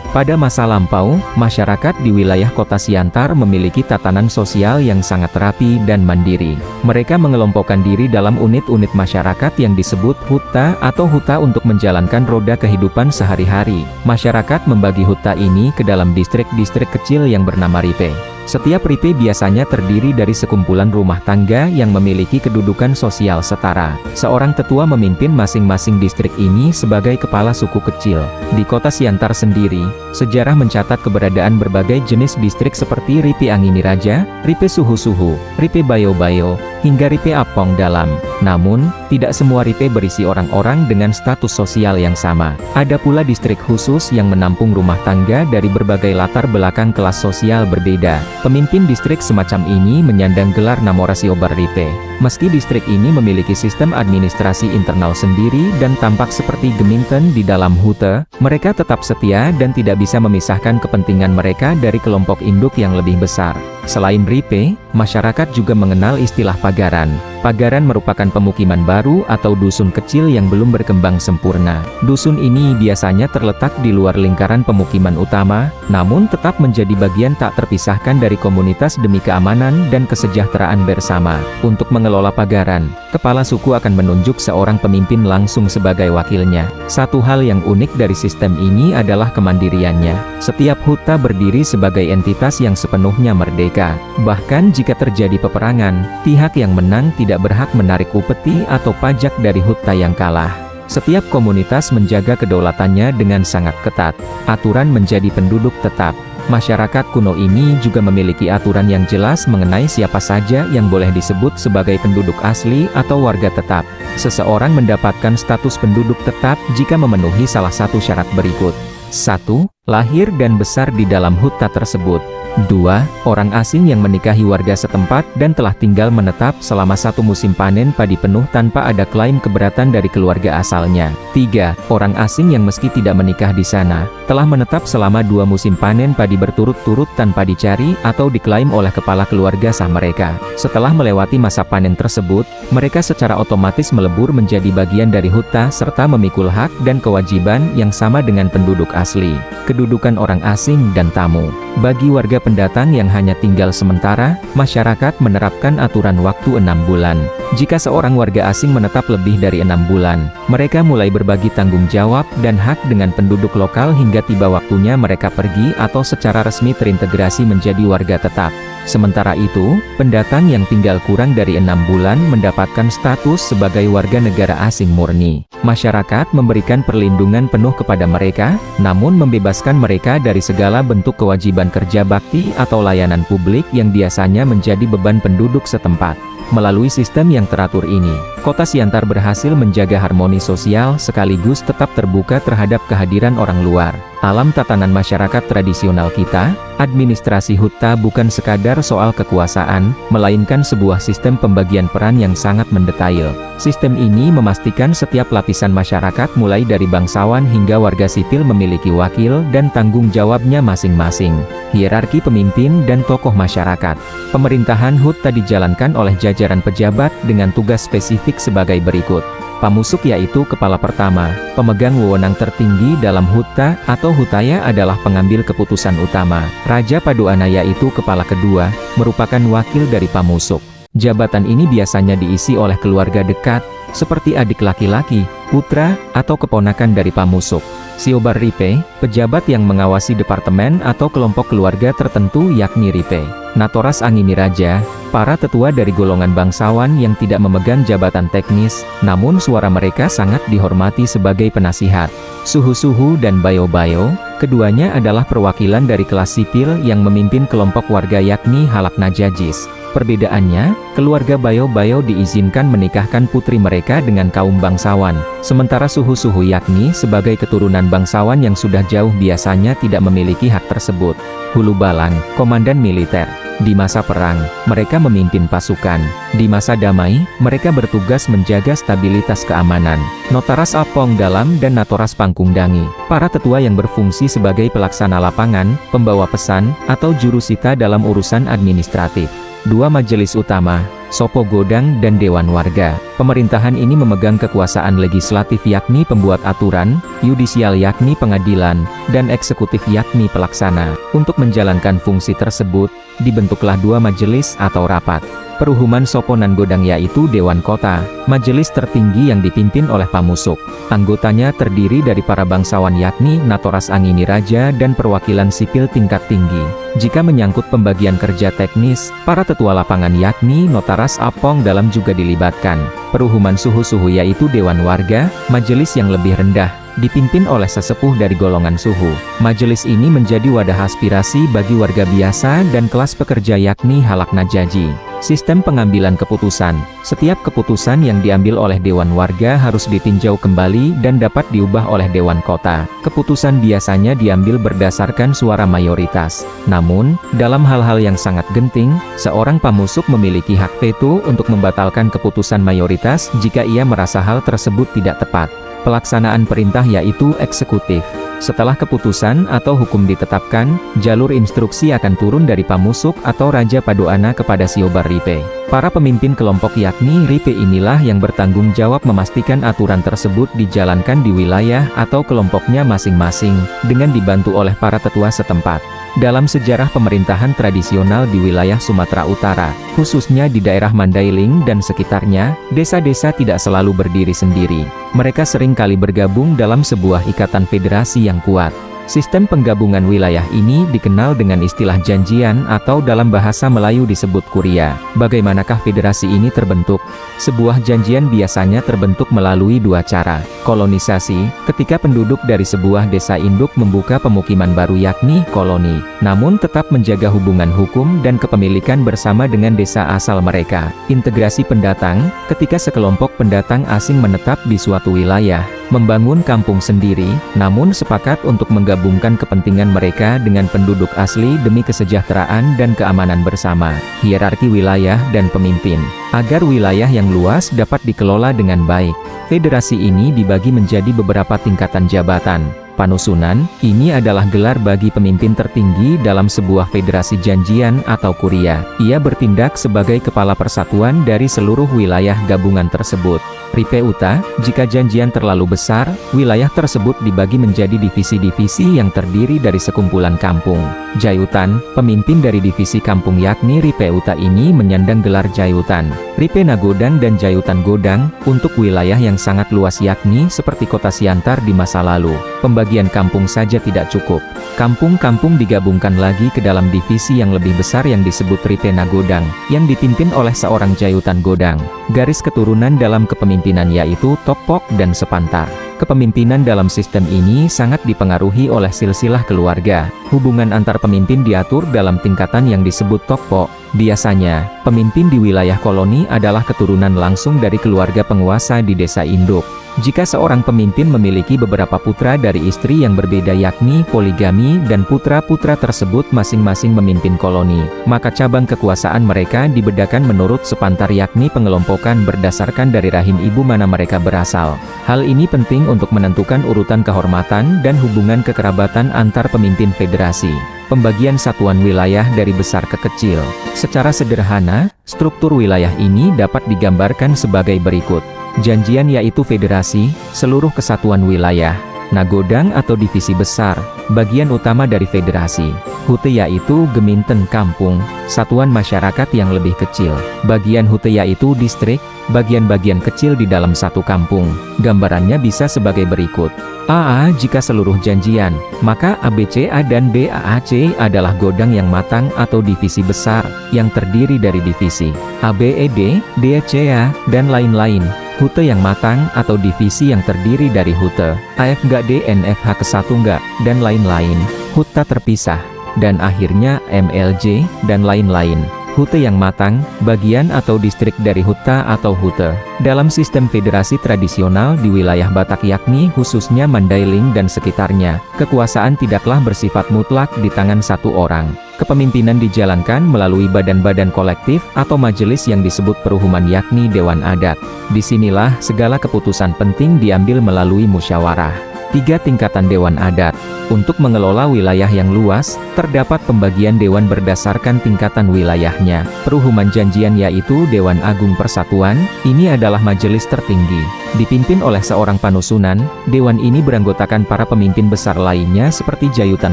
Pada masa lampau, masyarakat di wilayah kota Siantar memiliki tatanan sosial yang sangat rapi dan mandiri. Mereka mengelompokkan diri dalam unit-unit masyarakat yang disebut huta atau huta untuk menjalankan roda kehidupan sehari-hari. Masyarakat membagi huta ini ke dalam distrik-distrik kecil yang bernama ripe. Setiap ripe biasanya terdiri dari sekumpulan rumah tangga yang memiliki kedudukan sosial setara. Seorang tetua memimpin masing-masing distrik ini sebagai kepala suku kecil. Di kota Siantar sendiri, sejarah mencatat keberadaan berbagai jenis distrik seperti Ripe Anginiraja, Ripe Suhu-Suhu, Ripe Bayo-Bayo, hingga Ripe Apong Dalam. Namun, tidak semua ripe berisi orang-orang dengan status sosial yang sama. Ada pula distrik khusus yang menampung rumah tangga dari berbagai latar belakang kelas sosial berbeda. Pemimpin distrik semacam ini menyandang gelar Namora Siobar Ripe. Meski distrik ini memiliki sistem administrasi internal sendiri dan tampak seperti geminten di dalam hute, mereka tetap setia dan tidak bisa memisahkan kepentingan mereka dari kelompok induk yang lebih besar. Selain ripe, masyarakat juga mengenal istilah pagaran. Pagaran merupakan pemukiman baru atau dusun kecil yang belum berkembang sempurna. Dusun ini biasanya terletak di luar lingkaran pemukiman utama, namun tetap menjadi bagian tak terpisahkan dari komunitas demi keamanan dan kesejahteraan bersama. Untuk mengelola pagaran, kepala suku akan menunjuk seorang pemimpin langsung sebagai wakilnya. Satu hal yang unik dari sistem ini adalah kemandiriannya. Setiap huta berdiri sebagai entitas yang sepenuhnya merdeka. Bahkan jika terjadi peperangan, pihak yang menang tidak berhak menarik upeti atau pajak dari huta yang kalah. Setiap komunitas menjaga kedaulatannya dengan sangat ketat. Aturan menjadi penduduk tetap. Masyarakat kuno ini juga memiliki aturan yang jelas mengenai siapa saja yang boleh disebut sebagai penduduk asli atau warga tetap. Seseorang mendapatkan status penduduk tetap jika memenuhi salah satu syarat berikut. 1. Lahir dan besar di dalam huta tersebut. 2. Orang asing yang menikahi warga setempat dan telah tinggal menetap selama satu musim panen padi penuh tanpa ada klaim keberatan dari keluarga asalnya. 3. Orang asing yang meski tidak menikah di sana, telah menetap selama 2 musim panen padi berturut-turut tanpa dicari atau diklaim oleh kepala keluarga sah mereka. Setelah melewati masa panen tersebut, mereka secara otomatis melebur menjadi bagian dari huta serta memikul hak dan kewajiban yang sama dengan penduduk asli. Kedudukan orang asing dan tamu. Bagi warga pendatang yang hanya tinggal sementara, masyarakat menerapkan aturan waktu 6 bulan. Jika seorang warga asing menetap lebih dari 6 bulan, mereka mulai berbagi tanggung jawab dan hak dengan penduduk lokal hingga tiba waktunya mereka pergi atau secara resmi terintegrasi menjadi warga tetap. Sementara itu, pendatang yang tinggal kurang dari 6 bulan mendapatkan status sebagai warga negara asing murni. Masyarakat memberikan perlindungan penuh kepada mereka, namun membebaskan mereka dari segala bentuk kewajiban kerja bakti atau layanan publik yang biasanya menjadi beban penduduk setempat. Melalui sistem yang teratur ini, kota Siantar berhasil menjaga harmoni sosial sekaligus tetap terbuka terhadap kehadiran orang luar. Alam tatanan masyarakat tradisional kita, administrasi huta bukan sekadar soal kekuasaan, melainkan sebuah sistem pembagian peran yang sangat mendetail. Sistem ini memastikan setiap lapisan masyarakat mulai dari bangsawan hingga warga sipil memiliki wakil dan tanggung jawabnya masing-masing. Hierarki pemimpin dan tokoh masyarakat. Pemerintahan huta dijalankan oleh jajaran pejabat dengan tugas spesifik sebagai berikut. Pamusuk yaitu kepala pertama, pemegang wewenang tertinggi dalam huta atau hutaya adalah pengambil keputusan utama. Raja Paduana yaitu kepala kedua, merupakan wakil dari pamusuk. Jabatan ini biasanya diisi oleh keluarga dekat, seperti adik laki-laki, putra, atau keponakan dari pamusuk. Siobar Ripe, pejabat yang mengawasi departemen atau kelompok keluarga tertentu yakni Ripe. Natoras Anginiraja, para tetua dari golongan bangsawan yang tidak memegang jabatan teknis, namun suara mereka sangat dihormati sebagai penasihat. Suhu-Suhu dan Bayo-Bayo, keduanya adalah perwakilan dari kelas sipil yang memimpin kelompok warga yakni Halak Najajis. Perbedaannya, keluarga Bayo-Bayo diizinkan menikahkan putri mereka dengan kaum bangsawan, sementara Suhu-Suhu yakni sebagai keturunan bangsawan yang sudah jauh biasanya tidak memiliki hak tersebut. Hulu Balang, komandan militer. Di masa perang, mereka memimpin pasukan. Di masa damai, mereka bertugas menjaga stabilitas keamanan. Notaras Apong Dalam dan Natoras Pangkungdangi, para tetua yang berfungsi sebagai pelaksana lapangan, pembawa pesan, atau jurusita dalam urusan administratif. Dua majelis utama, Sopo Godang dan Dewan Warga. Pemerintahan ini memegang kekuasaan legislatif yakni pembuat aturan, yudisial yakni pengadilan, dan eksekutif yakni pelaksana. Untuk menjalankan fungsi tersebut, dibentuklah dua majelis atau rapat. Peruhuman Soponan Godang yaitu Dewan Kota, majelis tertinggi yang dipimpin oleh Pamusuk. Anggotanya terdiri dari para bangsawan yakni Natoras Angini Raja dan perwakilan sipil tingkat tinggi. Jika menyangkut pembagian kerja teknis, para tetua lapangan yakni Notaras Apong dalam juga dilibatkan. Peruhuman suhu-suhu yaitu Dewan Warga, majelis yang lebih rendah, dipimpin oleh sesepuh dari golongan suhu. Majelis ini menjadi wadah aspirasi bagi warga biasa dan kelas pekerja yakni halak najaji. Sistem pengambilan keputusan. Setiap keputusan yang diambil oleh Dewan Warga harus ditinjau kembali dan dapat diubah oleh Dewan Kota. Keputusan biasanya diambil berdasarkan suara mayoritas. Namun, dalam hal-hal yang sangat genting, seorang pamusuk memiliki hak veto untuk membatalkan keputusan mayoritas jika ia merasa hal tersebut tidak tepat. Pelaksanaan perintah yaitu eksekutif. Setelah keputusan atau hukum ditetapkan, jalur instruksi akan turun dari Pamusuk atau Raja Padoana kepada Siobar Ripe. Para pemimpin kelompok yakni Ripe inilah yang bertanggung jawab memastikan aturan tersebut dijalankan di wilayah atau kelompoknya masing-masing, dengan dibantu oleh para tetua setempat. Dalam sejarah pemerintahan tradisional di wilayah Sumatera Utara, khususnya di daerah Mandailing dan sekitarnya, desa-desa tidak selalu berdiri sendiri. Mereka sering kali bergabung dalam sebuah ikatan federasi yang kuat. Sistem penggabungan wilayah ini dikenal dengan istilah janjian atau dalam bahasa Melayu disebut kuria. Bagaimanakah federasi ini terbentuk? Sebuah janjian biasanya terbentuk melalui dua cara. Kolonisasi, ketika penduduk dari sebuah desa induk membuka pemukiman baru yakni koloni, namun tetap menjaga hubungan hukum dan kepemilikan bersama dengan desa asal mereka. Integrasi pendatang, ketika sekelompok pendatang asing menetap di suatu wilayah, membangun kampung sendiri, namun sepakat untuk menggabungkan kepentingan mereka dengan penduduk asli demi kesejahteraan dan keamanan bersama. Hierarki wilayah dan pemimpin. Agar wilayah yang luas dapat dikelola dengan baik, federasi ini dibagi menjadi beberapa tingkatan jabatan. Panusunan, ini adalah gelar bagi pemimpin tertinggi dalam sebuah federasi janjian atau kuria. Ia bertindak sebagai kepala persatuan dari seluruh wilayah gabungan tersebut. Ripeuta, jika janjian terlalu besar, wilayah tersebut dibagi menjadi divisi-divisi yang terdiri dari sekumpulan kampung. Jayutan, pemimpin dari divisi kampung yakni Ripeuta ini menyandang gelar Jayutan. Ripe Nagodang dan Jayutan Godang, untuk wilayah yang sangat luas yakni seperti kota Siantar di masa lalu. Pembagian kampung saja tidak cukup. Kampung-kampung digabungkan lagi ke dalam divisi yang lebih besar yang disebut Ripe Nagodang, yang dipimpin oleh seorang Jayutan Godang. Garis keturunan dalam kepemimpinan yaitu Tokpok dan Sepantar. Kepemimpinan dalam sistem ini sangat dipengaruhi oleh silsilah keluarga. Hubungan antar pemimpin diatur dalam tingkatan yang disebut Tokpok. Biasanya, pemimpin di wilayah koloni adalah keturunan langsung dari keluarga penguasa di desa induk. Jika seorang pemimpin memiliki beberapa putra dari istri yang berbeda yakni poligami dan putra-putra tersebut masing-masing memimpin koloni, maka cabang kekuasaan mereka dibedakan menurut sepantar yakni pengelompokan berdasarkan dari rahim ibu mana mereka berasal. Hal ini penting untuk menentukan urutan kehormatan dan hubungan kekerabatan antar pemimpin federasi. Pembagian satuan wilayah dari besar ke kecil. Secara sederhana, struktur wilayah ini dapat digambarkan sebagai berikut. Janjian yaitu federasi, seluruh kesatuan wilayah. Nagodang atau divisi besar, bagian utama dari federasi. Hute yaitu geminten kampung, satuan masyarakat yang lebih kecil. Bagian hute yaitu distrik, bagian-bagian kecil di dalam satu kampung. Gambarannya bisa sebagai berikut. AA jika seluruh janjian, maka ABCA dan BAAC adalah godang yang matang atau divisi besar, yang terdiri dari divisi ABED, DCA, dan lain-lain. Hute yang matang atau divisi yang terdiri dari hute, AFGD NFH kesatungga, dan lain-lain. Hute terpisah. Dan akhirnya MLJ, dan lain-lain. Hute yang matang, bagian atau distrik dari huta atau hute. Dalam sistem federasi tradisional di wilayah Batak yakni khususnya Mandailing dan sekitarnya, kekuasaan tidaklah bersifat mutlak di tangan satu orang. Kepemimpinan dijalankan melalui badan-badan kolektif atau majelis yang disebut peruhuman yakni Dewan Adat. Disinilah segala keputusan penting diambil melalui musyawarah. 3 tingkatan Dewan Adat. Untuk mengelola wilayah yang luas, terdapat pembagian dewan berdasarkan tingkatan wilayahnya. Peruhuman janjian yaitu Dewan Agung Persatuan, ini adalah majelis tertinggi. Dipimpin oleh seorang panusunan, dewan ini beranggotakan para pemimpin besar lainnya seperti Jayutan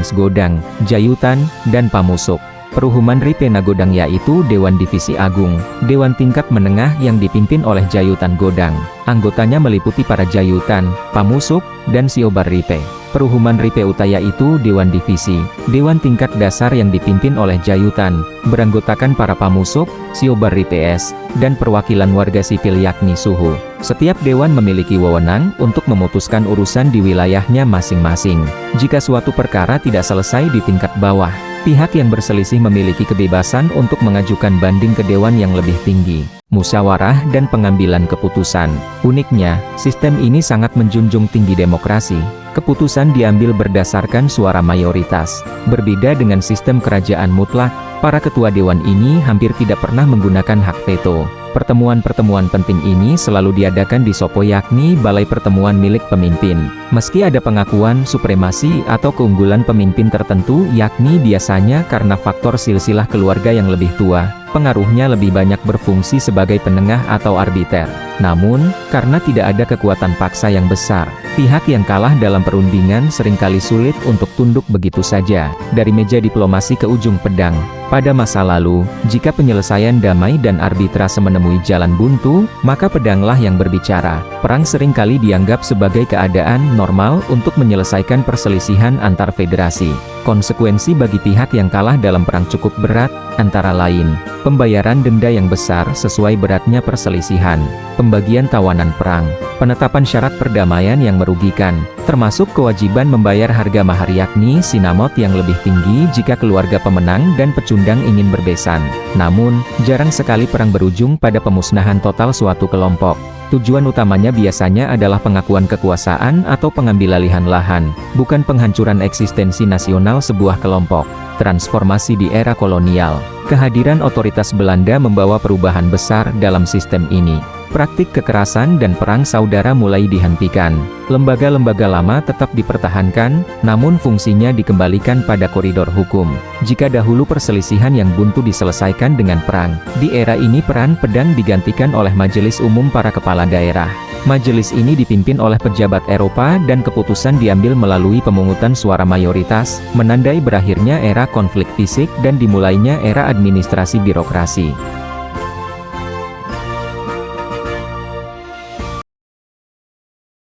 Sgodang, Jayutan, dan Pamusuk. Peruhuman Ripe Nagodang yaitu Dewan Divisi Agung, dewan tingkat menengah yang dipimpin oleh Jayutan Godang. Anggotanya meliputi para Jayutan, Pamusuk, dan Siobar Ripe. Peruhuman Ripe Utaya itu Dewan Divisi, dewan tingkat dasar yang dipimpin oleh Jayutan, beranggotakan para Pamusuk, Siobar Ripe-S, dan perwakilan warga sipil yakni Suhu. Setiap dewan memiliki wewenang untuk memutuskan urusan di wilayahnya masing-masing. Jika suatu perkara tidak selesai di tingkat bawah, pihak yang berselisih memiliki kebebasan untuk mengajukan banding ke dewan yang lebih tinggi. Musyawarah dan pengambilan keputusan. Uniknya, sistem ini sangat menjunjung tinggi demokrasi. Keputusan diambil berdasarkan suara mayoritas. Berbeda dengan sistem kerajaan mutlak, para ketua dewan ini hampir tidak pernah menggunakan hak veto. Pertemuan-pertemuan penting ini selalu diadakan di Sopo yakni balai pertemuan milik pemimpin. Meski ada pengakuan supremasi atau keunggulan pemimpin tertentu yakni biasanya karena faktor silsilah keluarga yang lebih tua, pengaruhnya lebih banyak berfungsi sebagai penengah atau arbiter. Namun, karena tidak ada kekuatan paksa yang besar, pihak yang kalah dalam perundingan seringkali sulit untuk tunduk begitu saja. Dari meja diplomasi ke ujung pedang. Pada masa lalu, jika penyelesaian damai dan arbitrase menemui jalan buntu, maka pedanglah yang berbicara. Perang seringkali dianggap sebagai keadaan normal untuk menyelesaikan perselisihan antar federasi. Konsekuensi bagi pihak yang kalah dalam perang cukup berat, antara lain, pembayaran denda yang besar sesuai beratnya perselisihan, pembagian tawanan perang, penetapan syarat perdamaian yang merugikan, termasuk kewajiban membayar harga mahar yakni sinamot yang lebih tinggi jika keluarga pemenang dan pecundang ingin berbesan. Namun, jarang sekali perang berujung pada pemusnahan total suatu kelompok. Tujuan utamanya biasanya adalah pengakuan kekuasaan atau pengambilalihan lahan, bukan penghancuran eksistensi nasional sebuah kelompok. Transformasi di era kolonial. Kehadiran otoritas Belanda membawa perubahan besar dalam sistem ini. Praktik kekerasan dan perang saudara mulai dihentikan. Lembaga-lembaga lama tetap dipertahankan, namun fungsinya dikembalikan pada koridor hukum. Jika dahulu perselisihan yang buntu diselesaikan dengan perang, di era ini peran pedang digantikan oleh Majelis Umum para Kepala Daerah. Majelis ini dipimpin oleh pejabat Eropa dan keputusan diambil melalui pemungutan suara mayoritas, menandai berakhirnya era konflik fisik dan dimulainya era administrasi birokrasi.